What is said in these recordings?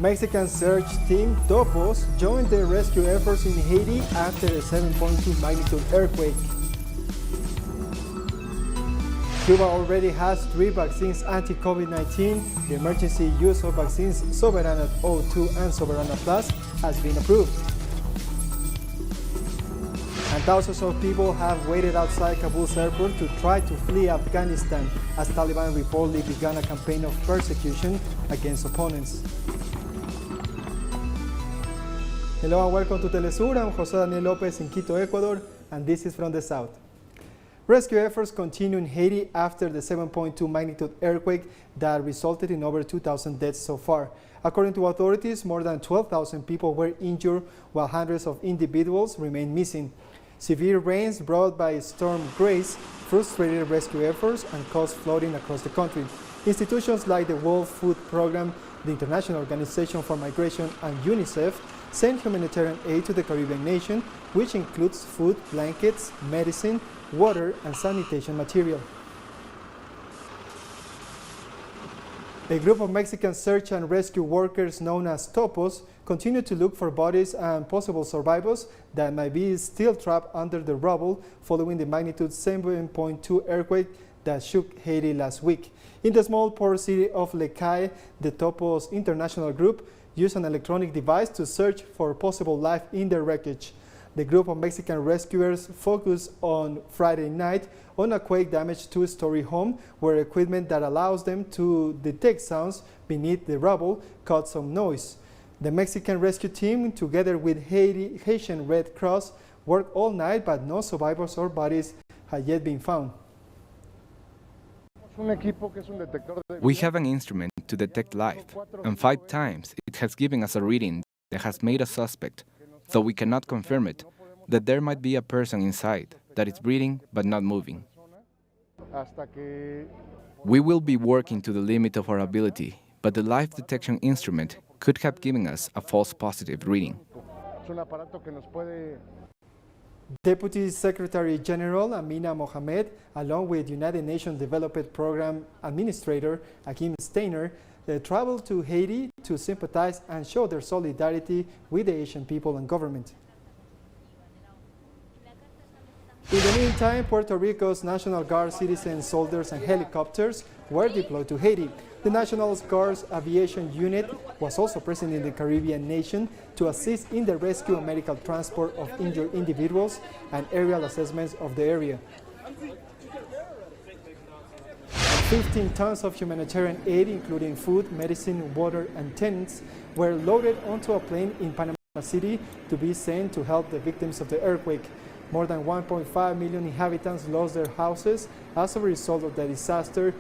Mexican search team Topos joined the rescue efforts in Haiti after a 7.2 magnitude earthquake. Cuba already has 3 vaccines anti-COVID-19. The emergency use of vaccines Soberana O2 and Soberana Plus has been approved. And thousands of people have waited outside Kabul's airport to try to flee Afghanistan as Taliban reportedly began a campaign of persecution against opponents. Hello and welcome to TeleSUR. I'm José Daniel Lopez in Quito, Ecuador, and this is from the south. Rescue efforts continue in Haiti after the 7.2 magnitude earthquake that resulted in over 2,000 deaths so far. According to authorities, more than 12,000 people were injured while hundreds of individuals remain missing. Severe rains brought by Storm Grace frustrated rescue efforts and caused flooding across the country. Institutions like the World Food Programme, the International Organization for Migration, and UNICEF sent humanitarian aid to the Caribbean nation, which includes food, blankets, medicine, water, and sanitation material. A group of Mexican search and rescue workers known as Topos continue to look for bodies and possible survivors that might be still trapped under the rubble following the magnitude 7.2 earthquake that shook Haiti last week. In the small port city of Le Cayes, the Topos International Group used an electronic device to search for possible life in the wreckage. The group of Mexican rescuers focused on Friday night on a quake-damaged 2-story home where equipment that allows them to detect sounds beneath the rubble caught some noise. The Mexican rescue team, together with Haitian Red Cross, worked all night, but no survivors or bodies had yet been found. We have an instrument to detect life, and 5 times it has given us a reading that has made us suspect, though we cannot confirm it, that there might be a person inside that is breathing but not moving. We will be working to the limit of our ability, but the life detection instrument could have given us a false positive reading. Deputy Secretary General Amina Mohamed, along with United Nations Development Program Administrator Akim Steiner, traveled to Haiti to sympathize and show their solidarity with the Haitian people and government. In the meantime, Puerto Rico's National Guard citizens, soldiers, and helicopters were deployed to Haiti. The National Guard's aviation unit was also present in the Caribbean nation to assist in the rescue and medical transport of injured individuals and aerial assessments of the area. 15 tons of humanitarian aid, including food, medicine, water, and tents, were loaded onto a plane in Panama City to be sent to help the victims of the earthquake. More than 1.5 million inhabitants lost their houses as a result of the disaster,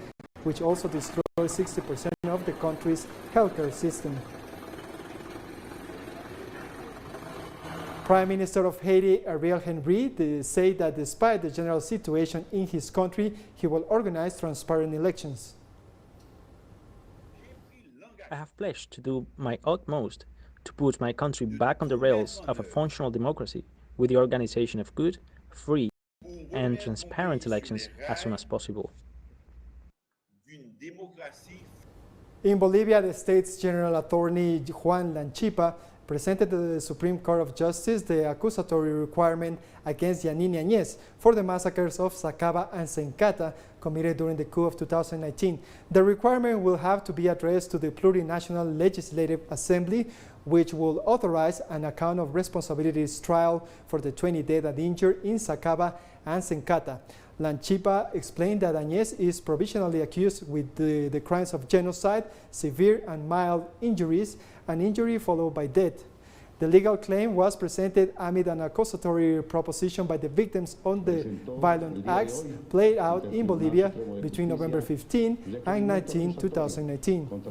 which also destroyed 60% of the country's healthcare system. Prime Minister of Haiti, Ariel Henry, said that despite the general situation in his country, he will organize transparent elections. I have pledged to do my utmost to put my country back on the rails of a functional democracy with the organization of good, free, and transparent elections as soon as possible. In Bolivia, the state's general attorney, Juan Lanchipa, presented to the Supreme Court of Justice the accusatory requirement against Yanin Añez for the massacres of Sacaba and Sencata committed during the coup of 2019. The requirement will have to be addressed to the Plurinational Legislative Assembly, which will authorize an account of responsibilities trial for the 20 dead and injured in Sacaba and Sencata. Lanchipa explained that Añez is provisionally accused with the crimes of genocide, severe and mild injuries, and injury followed by death. The legal claim was presented amid an accusatory proposition by the victims on the violent acts played out in Bolivia between November 15 and 19, 2019.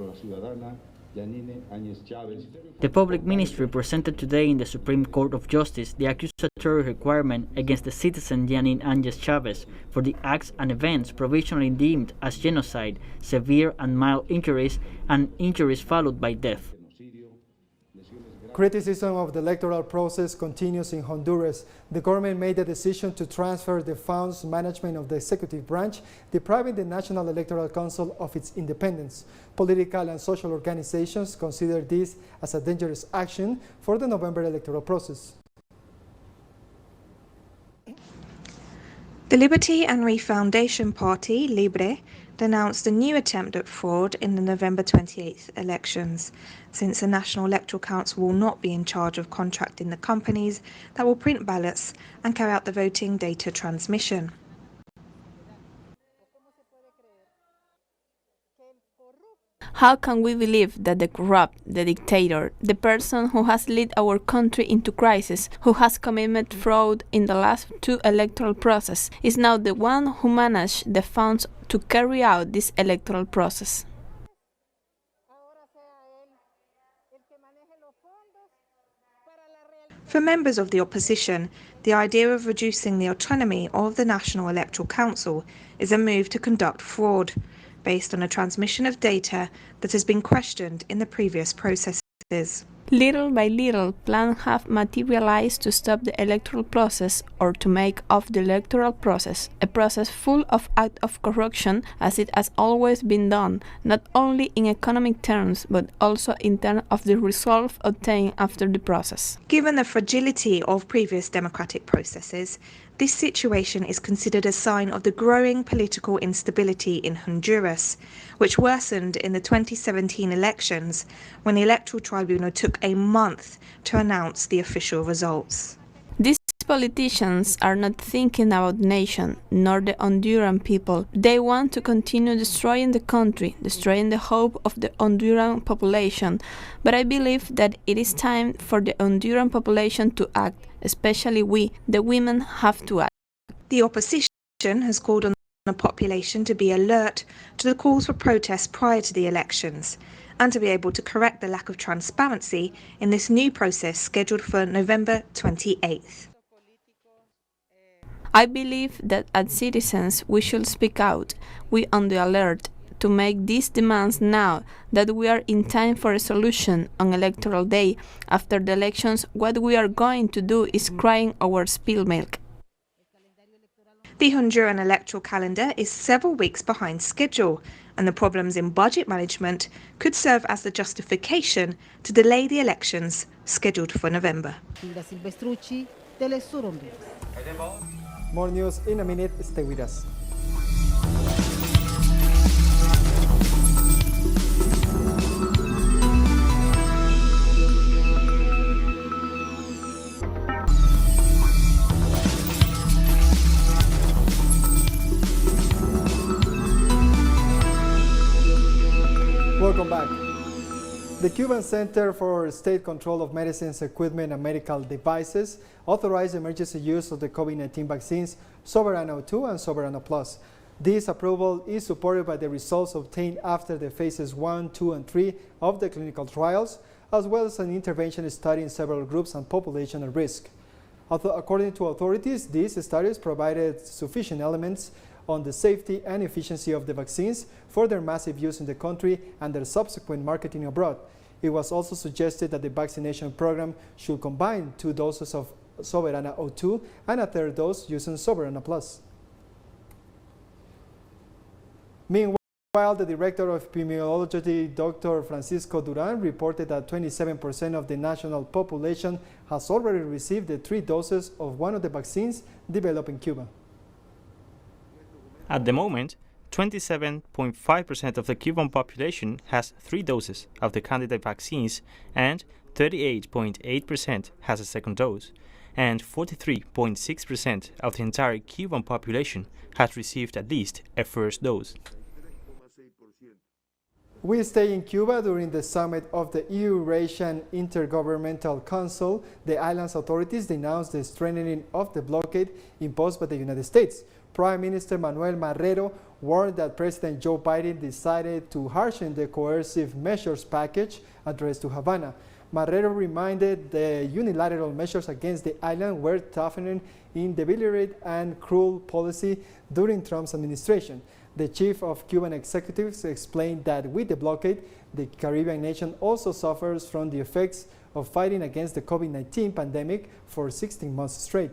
The Public Ministry presented today in the Supreme Court of Justice the accusatory requirement against the citizen Yanin Añez Chavez for the acts and events provisionally deemed as genocide, severe and mild injuries, and injuries followed by death. Criticism of the electoral process continues in Honduras. The government made the decision to transfer the funds management of the executive branch, depriving the National Electoral Council of its independence. Political and social organizations consider this as a dangerous action for the November electoral process. The Liberty and Refoundation Party, Libre, denounced a new attempt at fraud in the November 28th elections, since the National Electoral Council will not be in charge of contracting the companies that will print ballots and carry out the voting data transmission. How can we believe that the corrupt, the dictator, the person who has led our country into crisis, who has committed fraud in the last two electoral processes, is now the one who managed the funds to carry out this electoral process? For members of the opposition, the idea of reducing the autonomy of the National Electoral Council is a move to conduct fraud, based on a transmission of data that has been questioned in the previous processes. Little by little, plans have materialized to stop the electoral process or to make of the electoral process a process full of acts of corruption, as it has always been done, not only in economic terms but also in terms of the result obtained after the process. Given the fragility of previous democratic processes, this situation is considered a sign of the growing political instability in Honduras, which worsened in the 2017 elections when the Electoral Tribunal took a month to announce the official results. These politicians are not thinking about the nation, nor the Honduran people. They want to continue destroying the country, destroying the hope of the Honduran population. But I believe that it is time for the Honduran population to act, especially we, the women, have to act. The opposition has called on the population to be alert to the calls for protests prior to the elections, and to be able to correct the lack of transparency in this new process scheduled for November 28th. I believe that as citizens we should speak out, we on the alert, to make these demands now that we are in time for a solution on electoral day. After the elections, what we are going to do is crying our spilled milk. The Honduran electoral calendar is several weeks behind schedule, and the problems in budget management could serve as the justification to delay the elections scheduled for November. More news in a minute. Stay with us. Welcome back. The Cuban Center for State Control of Medicines, Equipment and Medical Devices authorized emergency use of the COVID-19 vaccines Soberano 2 and Soberano Plus. This approval is supported by the results obtained after the phases 1, 2, and 3 of the clinical trials, as well as an intervention study in several groups and population at risk. According to authorities, these studies provided sufficient elements on the safety and efficiency of the vaccines for their massive use in the country and their subsequent marketing abroad. It was also suggested that the vaccination program should combine 2 doses of Soberana O2 and a 3rd dose using Soberana Plus. Meanwhile, the director of epidemiology, Dr. Francisco Duran, reported that 27% of the national population has already received the 3 doses of one of the vaccines developed in Cuba. At the moment, 27.5% of the Cuban population has 3 doses of the candidate vaccines, and 38.8% has a 2nd dose, and 43.6% of the entire Cuban population has received at least a 1st dose. We stay in Cuba. During the summit of the Eurasian Intergovernmental Council, the island's authorities denounced the strengthening of the blockade imposed by the United States. Prime Minister Manuel Marrero warned that President Joe Biden decided to harshen the coercive measures package addressed to Havana. Marrero reminded the unilateral measures against the island were toughening in deliberate and cruel policy during Trump's administration. The chief of Cuban executives explained that with the blockade, the Caribbean nation also suffers from the effects of fighting against the COVID-19 pandemic for 16 months straight.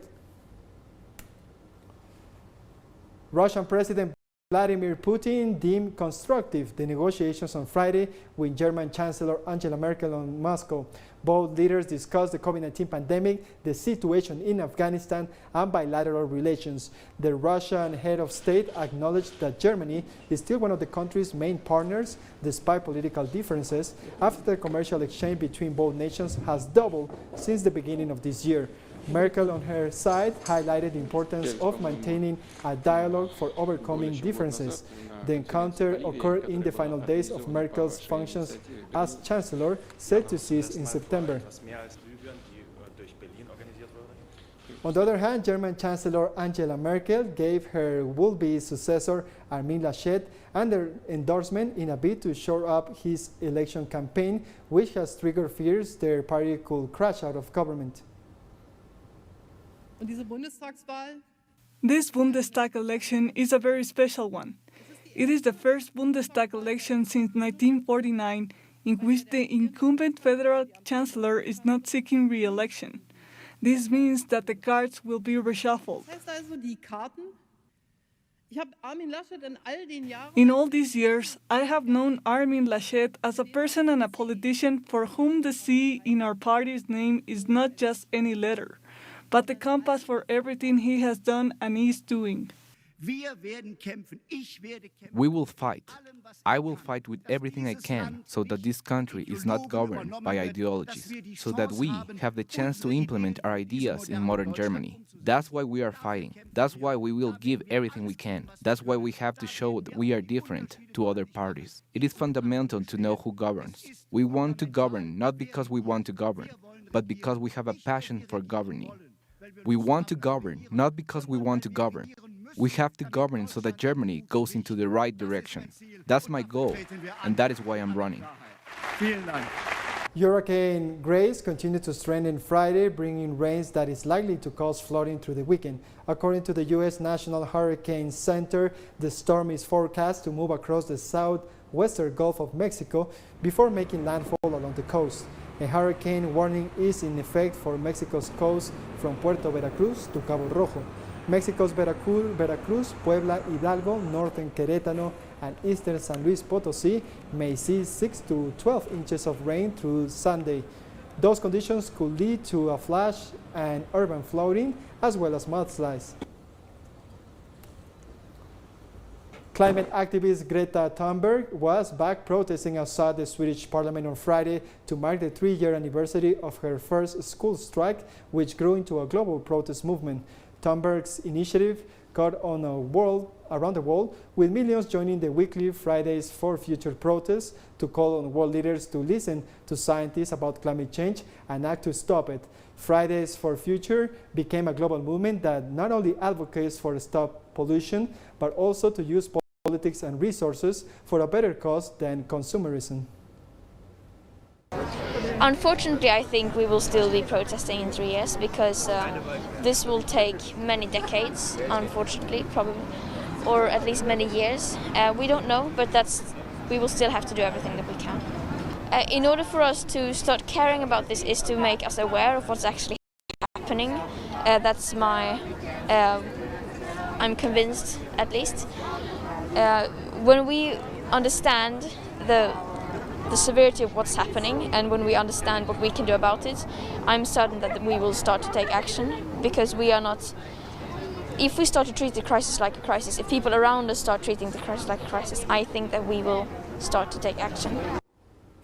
Russian President Vladimir Putin deemed constructive the negotiations on Friday with German Chancellor Angela Merkel in Moscow. Both leaders discussed the COVID-19 pandemic, the situation in Afghanistan, and bilateral relations. The Russian head of state acknowledged that Germany is still one of the country's main partners, despite political differences, after the commercial exchange between both nations has doubled since the beginning of this year. Merkel, on her side, highlighted the importance of maintaining a dialogue for overcoming differences. The encounter occurred in the final days of Merkel's functions as Chancellor, set to cease in September. On the other hand, German Chancellor Angela Merkel gave her would-be successor Armin Laschet an endorsement in a bid to shore up his election campaign, which has triggered fears their party could crash out of government. This Bundestag election is a very special one. It is the first Bundestag election since 1949 in which the incumbent federal chancellor is not seeking re-election. This means that the cards will be reshuffled. In all these years, I have known Armin Laschet as a person and a politician for whom the C in our party's name is not just any letter, but the compass for everything he has done and is doing. We will fight. I will fight with everything I can so that this country is not governed by ideologies, so that we have the chance to implement our ideas in modern Germany. That's why we are fighting. That's why we will give everything we can. That's why we have to show that we are different to other parties. It is fundamental to know who governs. We want to govern not because we want to govern, but because we have a passion for governing. We want to govern not because we want to govern. We have to govern so that Germany goes into the right direction. That's my goal, and that is why I'm running. Hurricane Grace continued to strengthen Friday, bringing rains that is likely to cause flooding through the weekend. According to the U.S. National Hurricane Center, the storm is forecast to move across the southwestern Gulf of Mexico before making landfall along the coast. A hurricane warning is in effect for Mexico's coast from Puerto Veracruz to Cabo Rojo. Mexico's Veracruz, Puebla, Hidalgo, northern Querétaro, and eastern San Luis Potosí may see 6 to 12 inches of rain through Sunday. Those conditions could lead to a flash and urban flooding, as well as mudslides. Climate activist Greta Thunberg was back protesting outside the Swedish parliament on Friday to mark the 3-year anniversary of her first school strike, which grew into a global protest movement. Thunberg's initiative got on around the world, with millions joining the weekly Fridays for Future protests to call on world leaders to listen to scientists about climate change and act to stop it. Fridays for Future became a global movement that not only advocates for stop pollution, but also to use politics and resources for a better cause than consumerism. Unfortunately, I think we will still be protesting in 3 years because this will take many decades, unfortunately, probably, or at least many years. We don't know, but we will still have to do everything that we can. In order for us to start caring about this is to make us aware of what's actually happening. That's my, I'm convinced at least. When we understand the severity of what's happening and when we understand what we can do about it, I'm certain that we will start to take action, because we are not, if we start to treat the crisis like a crisis, if people around us start treating the crisis like a crisis, I think that we will start to take action.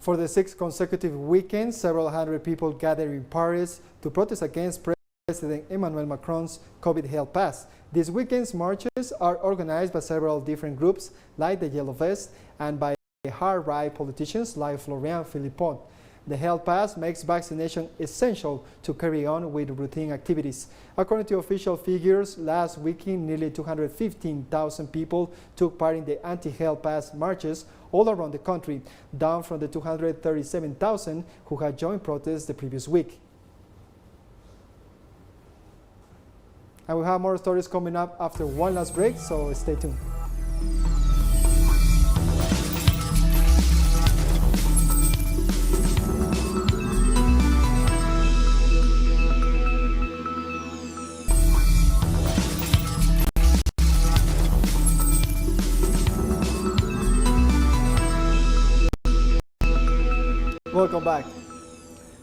For the 6th consecutive weekend, several hundred people gathered in Paris to protest against President Emmanuel Macron's COVID health pass. This weekend's marches are organized by several different groups like the Yellow Vest and by hard-right politicians like Florian Philippot. The health pass makes vaccination essential to carry on with routine activities. According to official figures, last weekend nearly 215,000 people took part in the anti-health pass marches all around the country, down from the 237,000 who had joined protests the previous week. And we have more stories coming up after one last break, so stay tuned. Welcome back.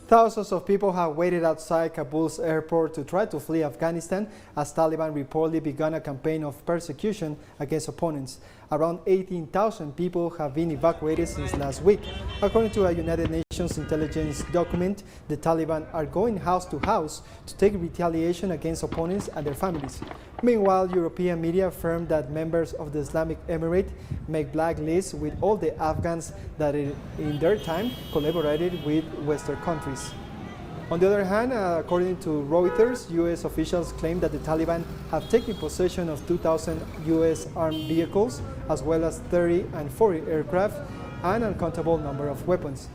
Thousands of people have waited outside Kabul's airport to try to flee Afghanistan as Taliban reportedly began a campaign of persecution against opponents. Around 18,000 people have been evacuated since last week. According to a United Nations intelligence document, the Taliban are going house to house to take retaliation against opponents and their families. Meanwhile, European media affirmed that members of the Islamic Emirate make blacklists with all the Afghans that in their time collaborated with Western countries. On the other hand, according to Reuters, U.S. officials claim that the Taliban have taken possession of 2,000 U.S. armed vehicles, as well as 30 and 40 aircraft, and an uncountable number of weapons.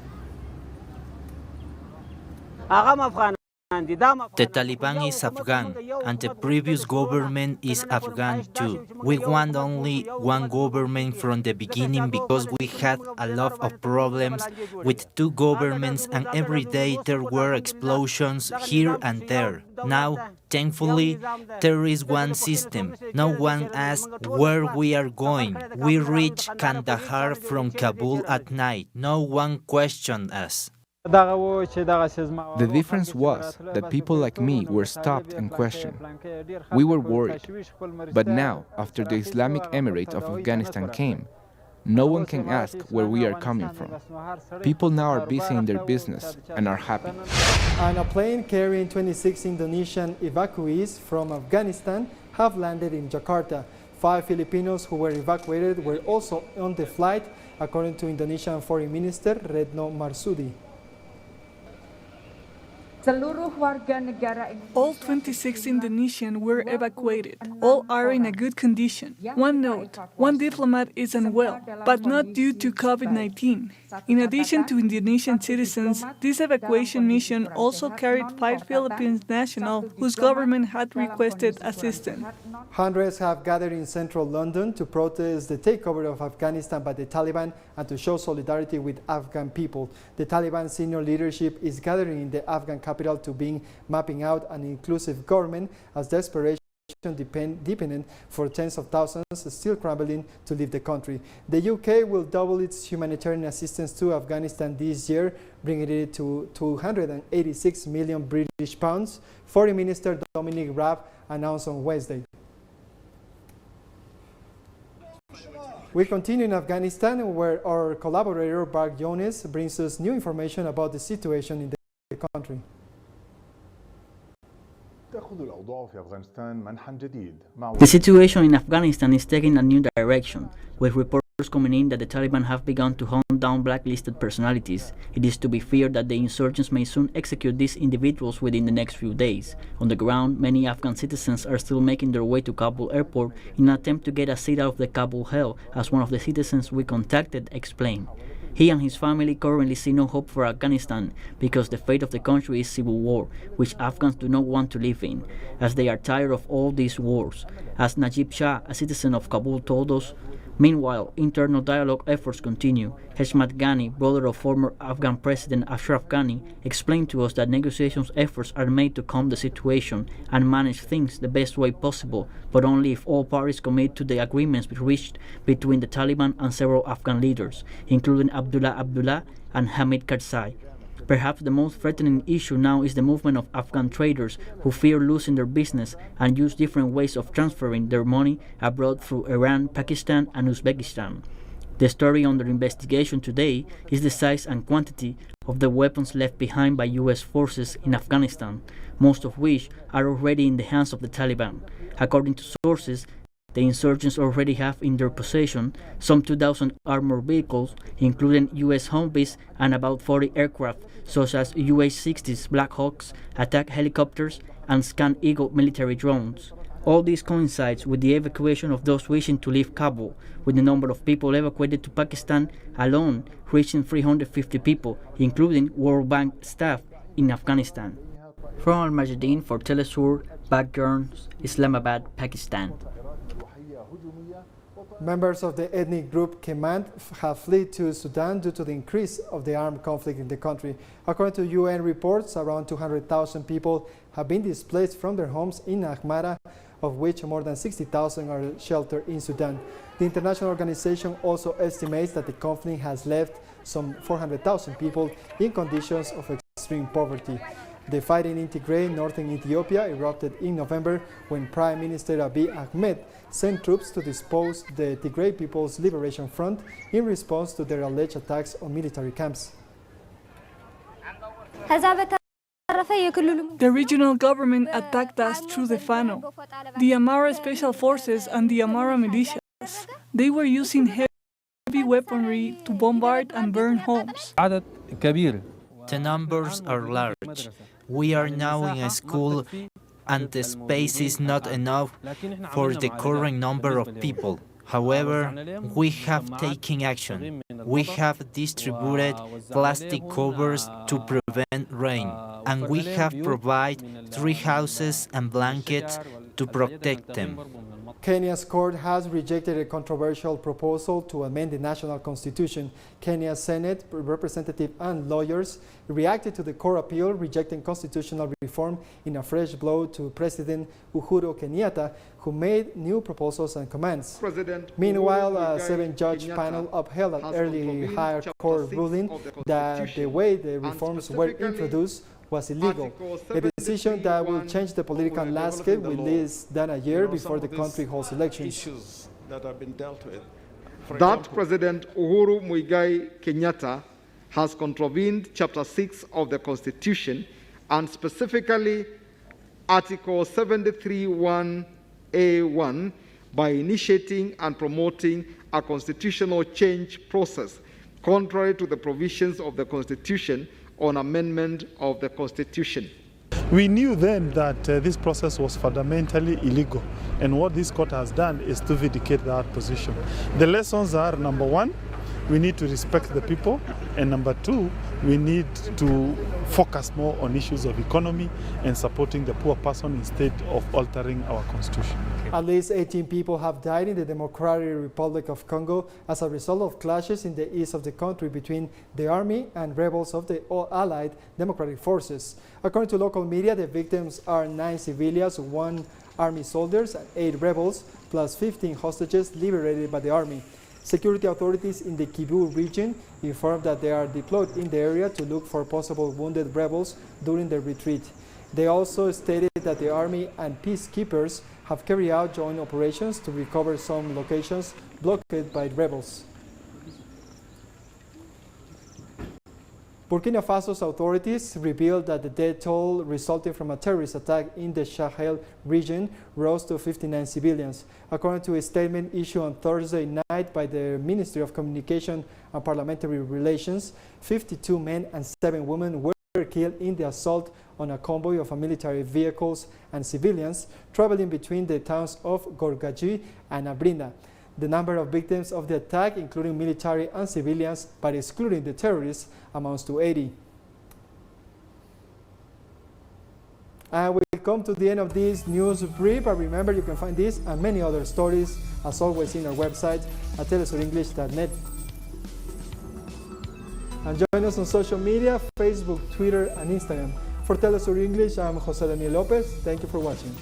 The Taliban is Afghan, and the previous government is Afghan too. We want only one government from the beginning because we had a lot of problems with two governments and every day there were explosions here and there. Now, thankfully, there is one system. No one asks where we are going. We reach Kandahar from Kabul at night. No one questioned us. The difference was that people like me were stopped and questioned. We were worried. But now, after the Islamic Emirate of Afghanistan came, no one can ask where we are coming from. People now are busy in their business and are happy. And a plane carrying 26 Indonesian evacuees from Afghanistan have landed in Jakarta. 5 Filipinos who were evacuated were also on the flight, according to Indonesian Foreign Minister Retno Marsudi. All 26 Indonesian were evacuated. All are in a good condition. One note, one diplomat is unwell, but not due to COVID-19. In addition to Indonesian citizens, this evacuation mission also carried 5 Philippine nationals whose government had requested assistance. Hundreds have gathered in central London to protest the takeover of Afghanistan by the Taliban and to show solidarity with Afghan people. The Taliban senior leadership is gathering in the Afghan capital to begin mapping out an inclusive government as desperation deepened for tens of thousands still scrambling to leave the country. The UK will double its humanitarian assistance to Afghanistan this year, bringing it to 286 million British pounds, Foreign Minister Dominic Raab announced on Wednesday. We continue in Afghanistan, where our collaborator Bart Jones brings us new information about the situation in the country. The situation in Afghanistan is taking a new direction, with reports coming in that the Taliban have begun to hunt down blacklisted personalities. It is to be feared that the insurgents may soon execute these individuals within the next few days. On the ground, many Afghan citizens are still making their way to Kabul airport in an attempt to get a seat out of the Kabul hell, as one of the citizens we contacted explained. He and his family currently see no hope for Afghanistan because the fate of the country is civil war, which Afghans do not want to live in, as they are tired of all these wars. As Najib Shah, a citizen of Kabul, told us, meanwhile, internal dialogue efforts continue. Heshmat Ghani, brother of former Afghan President Ashraf Ghani, explained to us that negotiations efforts are made to calm the situation and manage things the best way possible, but only if all parties commit to the agreements reached between the Taliban and several Afghan leaders, including Abdullah and Hamid Karzai. Perhaps the most threatening issue now is the movement of Afghan traders who fear losing their business and use different ways of transferring their money abroad through Iran, Pakistan, and Uzbekistan. The story under investigation today is the size and quantity of the weapons left behind by U.S. forces in Afghanistan, most of which are already in the hands of the Taliban. According to sources, the insurgents already have in their possession some 2,000 armored vehicles, including U.S. Humvees and about 40 aircraft, such as UH-60s Black Hawks, attack helicopters, and Scan Eagle military drones. All this coincides with the evacuation of those wishing to leave Kabul, with the number of people evacuated to Pakistan alone reaching 350 people, including World Bank staff in Afghanistan. From Al-Majideen for TeleSUR, Backgrounds, Islamabad, Pakistan. Members of the ethnic group Kemant have fled to Sudan due to the increase of the armed conflict in the country. According to UN reports, around 200,000 people have been displaced from their homes in Ahmara of which more than 60,000 are sheltered in Sudan. The international organization also estimates that the conflict has left some 400,000 people in conditions of extreme poverty. The fighting in Tigray, northern Ethiopia, erupted in November when Prime Minister Abiy Ahmed sent troops to dispose the Tigray People's Liberation Front in response to their alleged attacks on military camps. The regional government attacked us through the Fano, the Amara Special Forces and the Amara militias. They were using heavy weaponry to bombard and burn homes. The numbers are large. We are now in a school and the space is not enough for the current number of people. However, we have taken action. We have distributed plastic covers to prevent rain, and we have provided tree houses and blankets to protect them. Kenya's court has rejected a controversial proposal to amend the national constitution. Kenya's Senate, representatives and lawyers reacted to the court appeal, rejecting constitutional reform in a fresh blow to President Uhuru Kenyatta, who made new proposals and commands. Meanwhile, a 7-judge panel upheld an early higher court ruling that the way the reforms were introduced was illegal, a decision that will change the political landscape with less than a year before the country holds elections. That have been dealt with. That President Uhuru Muigai Kenyatta has contravened Chapter 6 of the Constitution, and specifically Article 73(1)(a)(1) by initiating and promoting a constitutional change process contrary to the provisions of the Constitution on amendment of the Constitution. We knew then that this process was fundamentally illegal, and what this court has done is to vindicate that position. The lessons are, number one, we need to respect the people, and number two, we need to focus more on issues of economy and supporting the poor person instead of altering our constitution. At least 18 people have died in the Democratic Republic of Congo as a result of clashes in the east of the country between the army and rebels of the Allied Democratic Forces. According to local media, the victims are 9 civilians, 1 army soldiers, and 8 rebels, plus 15 hostages liberated by the army. Security authorities in the Kivu region informed that they are deployed in the area to look for possible wounded rebels during the retreat. They also stated that the army and peacekeepers have carried out joint operations to recover some locations blockaded by rebels. Burkina Faso's authorities revealed that the death toll resulting from a terrorist attack in the Sahel region rose to 59 civilians. According to a statement issued on Thursday night by the Ministry of Communication and Parliamentary Relations, 52 men and 7 women were killed in the assault on a convoy of military vehicles and civilians traveling between the towns of Gorgaji and Abrinda. The number of victims of the attack, including military and civilians, but excluding the terrorists, amounts to 80. And we come to the end of this news brief, but remember you can find this and many other stories, as always, in our website at telesurenglish.net. And join us on social media, Facebook, Twitter, and Instagram. For TeleSUR English, I'm Jose Daniel Lopez. Thank you for watching.